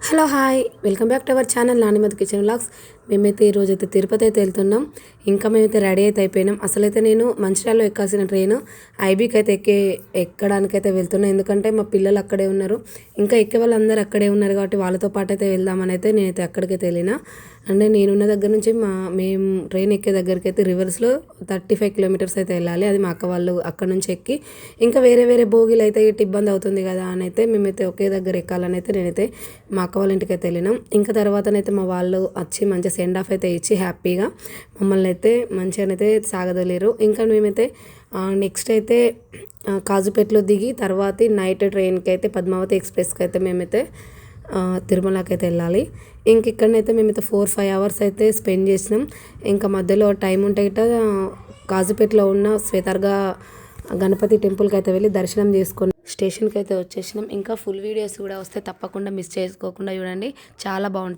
Hello hi welcome back to our channel Nanimati kitchen vlogs. మేమైతే ఈరోజు అయితే తిరుపతి అయితే వెళ్తున్నాం. ఇంకా మేమైతే రెడీ అయితే అయిపోయినాం. అసలైతే నేను మంచిర్యాలలో ఎక్కాల్సిన ట్రైన్ ఐబీకి అయితే ఎక్కడానికైతే వెళ్తున్నాను. ఎందుకంటే మా పిల్లలు అక్కడే ఉన్నారు, ఇంకా ఎక్కే వాళ్ళందరూ అక్కడే ఉన్నారు కాబట్టి వాళ్ళతో పాటు అయితే వెళ్దామని అయితే నేనైతే అక్కడికైతే వెళ్ళిన. అంటే నేనున్న దగ్గర నుంచి మేము ట్రైన్ ఎక్కే దగ్గరికి అయితే రివర్స్లో 35 కిలోమీటర్స్ అయితే వెళ్ళాలి. అది మా అక్క వాళ్ళు అక్కడ నుంచి ఎక్కి ఇంకా వేరే వేరే బోగీలు అయితే ఇటు ఇబ్బంది అవుతుంది కదా అని అయితే మేమైతే ఒకే దగ్గర ఎక్కాలని అయితే నేనైతే మా అక్క వాళ్ళ ఇంటికి అయితే వెళ్ళినాం. ఇంకా తర్వాతనైతే మా వాళ్ళు వచ్చి మంచిగా సెండ్ ఆఫ్ అయితే ఇచ్చి హ్యాపీగా మమ్మల్ని అయితే మంచిగానైతే సాగదలేరు. ఇంకా మేమైతే నెక్స్ట్ అయితే కాజుపేటలో దిగి తర్వాత నైట్ ట్రైన్కి అయితే పద్మావతి ఎక్స్ప్రెస్కి అయితే మేమైతే తిరుమలకి అయితే వెళ్ళాలి. ఇంక ఇక్కడనైతే మేమైతే 4-5 అవర్స్ అయితే స్పెండ్ చేసినాం. ఇంకా మధ్యలో టైం ఉంటే గిట్ట కాజుపేటలో ఉన్న శ్వేతార్గా గణపతి టెంపుల్కి అయితే వెళ్ళి దర్శనం చేసుకొని స్టేషన్కి అయితే వచ్చేసినాం. ఇంకా ఫుల్ వీడియోస్ కూడా వస్తే తప్పకుండా మిస్ చేసుకోకుండా చూడండి, చాలా బాగుంటుంది.